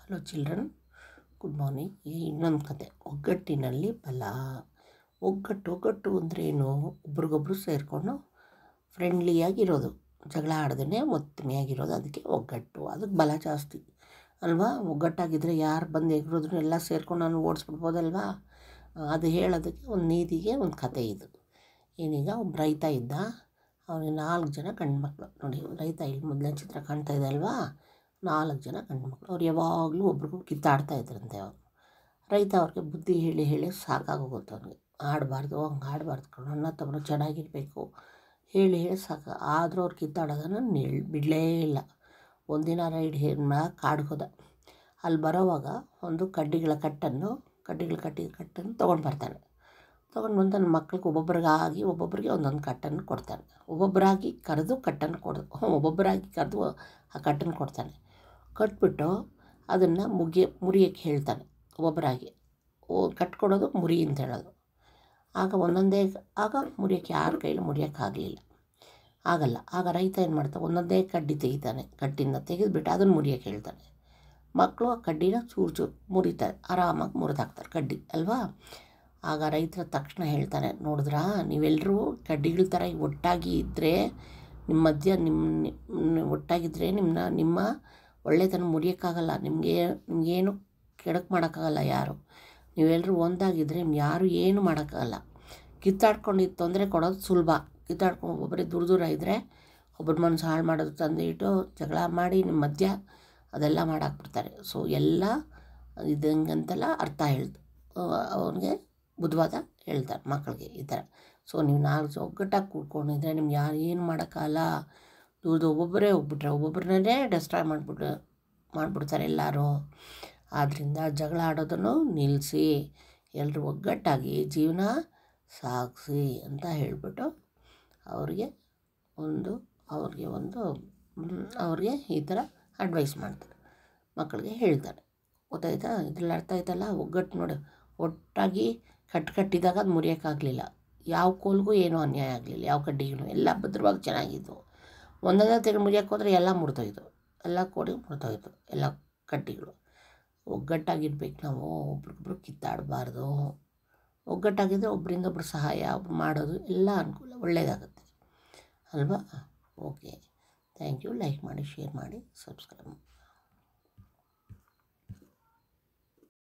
Hello children, good morning. ಇನ್ನೊಂದು ಕತೆ, ಒಗ್ಗಟ್ಟಿನಲ್ಲಿ ಬಲ. ಒಗ್ಗಟ್ಟು ಅಂದ್ರೇನು? ಒಬ್ರಿಗೊಬ್ರು ಸೇರಿಕೊಂಡು ಫ್ರೆಂಡ್ಲಿಯಾಗಿರೋದು, ಜಗಳ ಆಡ್ದೇ ಒತ್ತಮೆಯಾಗಿರೋದು, ಅದಕ್ಕೆ ಒಗ್ಗಟ್ಟು. ಅದಕ್ಕೆ ಬಲ ಜಾಸ್ತಿ ಅಲ್ವಾ? ಒಗ್ಗಟ್ಟಾಗಿದ್ದರೆ ಯಾರು ಬಂದು ಎಗರಿದ್ರು ಎಲ್ಲ ಸೇರ್ಕೊಂಡು ನಾನು ಓಡಿಸ್ಬಿಡ್ಬೋದಲ್ವಾ? ಅದು ಹೇಳೋದಕ್ಕೆ ಒಂದು ನೀತಿಗೆ ಒಂದು ಕತೆ ಇದು. ಏನೀಗ ಒಬ್ಬ ರೈತ ಇದ್ದ, ಅವನಿಗೆ 4 ಜನ ಗಂಡ್ಮಕ್ಳು. ನೋಡಿ, ರೈತ ಇಲ್ಲಿ ಮೊದಲನೇ ಚಿತ್ರ ಕಾಣ್ತಾ ಇದೆ ಅಲ್ವಾ? 4 ಜನ ಗಂಡ್ಮಕ್ಳು. ಅವ್ರು ಯಾವಾಗಲೂ ಒಬ್ರಿಗೊಬ್ರು ಕಿತ್ತಾಡ್ತಾ ಇದ್ರಂತೆ. ಅವರು ರೈತ ಅವ್ರಿಗೆ ಬುದ್ಧಿ ಹೇಳಿ ಸಾಕಾಗೋಗುತ್ತೆ. ಅವ್ನಿಗೆ ಆಡಬಾರ್ದು, ಹಂಗೆ ಆಡಬಾರ್ದು ಕಣೋ, ಅಣ್ಣ ತಮ್ಮ ಚೆನ್ನಾಗಿರಬೇಕು ಹೇಳಿ ಆದರೂ ಅವ್ರು ಕಿತ್ತಾಡೋದನ್ನು ಬಿಡಲೇ ಇಲ್ಲ. ಒಂದಿನ ರೈಡ್ ಕಾಡಿಗೆ ಹೋದ. ಅಲ್ಲಿ ಬರೋವಾಗ ಒಂದು ಕಡ್ಡಿಗಳ ಕಟ್ಟನ್ನು ತೊಗೊಂಡು ಬರ್ತಾನೆ. ತೊಗೊಂಡು ಬಂದು ತನ್ನ ಮಕ್ಳಿಗೆ ಒಬ್ಬೊಬ್ಬರಿಗೆ ಒಂದೊಂದು ಕಟ್ಟನ್ನು ಕೊಡ್ತಾನೆ. ಒಬ್ಬೊಬ್ಬರಾಗಿ ಕರೆದು ಆ ಕಟ್ಟನ್ನು ಕೊಡ್ತಾನೆ. ಕಟ್ಬಿಟ್ಟು ಅದನ್ನು ಮುರಿಯೋಕ್ಕೆ ಹೇಳ್ತಾನೆ. ಒಬ್ಬೊಬ್ಬರಾಗಿ ಕಟ್ಕೊಡೋದು ಮುರಿ ಅಂತ ಹೇಳೋದು. ಆಗ ಮುರಿಯೋಕ್ಕೆ ಯಾರ ಕೈಲಿ ಮುರಿಯೋಕ್ಕಾಗಲಿಲ್ಲ, ಆಗ ರೈತ ಏನು ಮಾಡ್ತಾನೆ, ಒಂದೊಂದೇ ಕಡ್ಡಿ ತೆಗಿತಾನೆ. ಕಡ್ಡಿನ ತೆಗೆದುಬಿಟ್ಟು ಅದನ್ನು ಮುರಿಯೋಕ್ಕೆ ಹೇಳ್ತಾನೆ. ಮಕ್ಕಳು ಆ ಕಡ್ಡಿನ ಚೂರು ಮುರಿತಾರೆ, ಆರಾಮಾಗಿ ಮುರಿದಾಕ್ತಾರೆ ಕಡ್ಡಿ ಅಲ್ವಾ? ಆಗ ರೈತರ ತಕ್ಷಣ ಹೇಳ್ತಾನೆ, ನೋಡಿದ್ರಾ, ನೀವೆಲ್ಲರೂ ಕಡ್ಡಿಗಳ ಥರ ಒಟ್ಟಾಗಿ ಇದ್ದರೆ ನಿಮ್ಮ ಮಧ್ಯ ಒಟ್ಟಾಗಿದ್ದರೆ ನಿಮ್ಮ ಒಳ್ಳೆತನ ಮುರಿಯೋಕ್ಕಾಗಲ್ಲ. ನಿಮಗೇನು ಕೆಡಕು ಮಾಡೋಕ್ಕಾಗಲ್ಲ ಯಾರು. ನೀವೆಲ್ಲರೂ ಒಂದಾಗಿದ್ದರೆ ಯಾರು ಏನು ಮಾಡೋಕ್ಕಾಗಲ್ಲ. ಕಿತ್ತಾಡ್ಕೊಂಡು ತೊಂದರೆ ಕೊಡೋದು ಸುಲಭ. ಕಿತ್ತಾಡ್ಕೊಂಡು ಒಬ್ಬೊಬ್ಬರೇ ದೂರ ಇದ್ದರೆ ಒಬ್ಬರ ಮನಸ್ಸು ಹಾಳು ಮಾಡೋದು ತಂದಿಟ್ಟು ಜಗಳ ಮಾಡಿ ನಿಮ್ಮ ಮಧ್ಯ ಅದೆಲ್ಲ ಮಾಡಾಕ್ಬಿಡ್ತಾರೆ. ಸೊ ಎಲ್ಲ ಇದಂಗಂತೆಲ್ಲ ಅರ್ಥ ಅವನಿಗೆ ಬುದ್ಧವಾದ ಹೇಳ್ತಾರೆ ಮಕ್ಕಳಿಗೆ ಈ ಥರ. ಸೊ ನೀವು 4 ಒಗ್ಗಟ್ಟಾಗಿ ಕೂತ್ಕೊಂಡಿದ್ರೆ ನಿಮ್ಗೆ ಯಾರು ಏನು ಮಾಡೋಕ್ಕಾಗಲ್ಲ. ಒಬ್ಬೊಬ್ಬರೇ ಹೋಗ್ಬಿಟ್ರೆ ಒಬ್ಬೊಬ್ಬರನ್ನೇ ಡೆಸ್ಟ್ರಾಯ್ ಮಾಡಿಬಿಡ್ತಾರೆ ಎಲ್ಲರೂ. ಆದ್ದರಿಂದ ಜಗಳ ಆಡೋದನ್ನು ನಿಲ್ಲಿಸಿ ಎಲ್ಲರೂ ಒಗ್ಗಟ್ಟಾಗಿ ಜೀವನ ಸಾಗಿಸಿ ಅಂತ ಹೇಳಿಬಿಟ್ಟು ಅವ್ರಿಗೆ ಈ ಥರ ಅಡ್ವೈಸ್ ಮಾಡ್ತಾರೆ, ಮಕ್ಕಳಿಗೆ ಹೇಳ್ತಾರೆ. ಗೊತ್ತಾಯ್ತಾ? ಇದ್ರಲ್ಲಿ ಅರ್ಥ ಆಯ್ತಲ್ಲ? ಒಗ್ಗಟ್ಟು ನೋಡಿ, ಒಟ್ಟಾಗಿ ಕಟ್ಟಿದಾಗ ಅದು ಮುರಿಯೋಕ್ಕಾಗಲಿಲ್ಲ. ಯಾವ ಕೋಲ್ಗೂ ಏನೂ ಅನ್ಯಾಯ ಆಗಲಿಲ್ಲ, ಯಾವ ಕಡ್ಡಿಗೂ ಎಲ್ಲ ಭದ್ರವಾಗಿ ಚೆನ್ನಾಗಿದ್ವು. ಒಂದೊಂದೇ ತೆಗೆದು ಮುರಿಯೋಕ್ಕೆ ಹೋದರೆ ಎಲ್ಲ ಮುರಿದೋಯ್ತು, ಎಲ್ಲ ಮುರಿದೋಯ್ತು ಎಲ್ಲ ಕಡ್ಡಿಗಳು. ಒಗ್ಗಟ್ಟಾಗಿರ್ಬೇಕು ನಾವು, ಒಬ್ರಿಗೊಬ್ರು ಕಿತ್ತಾಡಬಾರ್ದು. ಒಗ್ಗಟ್ಟಾಗಿದ್ದರೆ ಒಬ್ಬರಿಂದೊಬ್ರು ಸಹಾಯ ಮಾಡೋದು ಎಲ್ಲ ಅನುಕೂಲ, ಒಳ್ಳೆಯದಾಗುತ್ತೆ ಅಲ್ವಾ? Okay, thank you. ಲೈಕ್ ಮಾಡಿ, ಶೇರ್ ಮಾಡಿ, ಸಬ್ಸ್ಕ್ರೈಬ್ ಮಾಡಿ.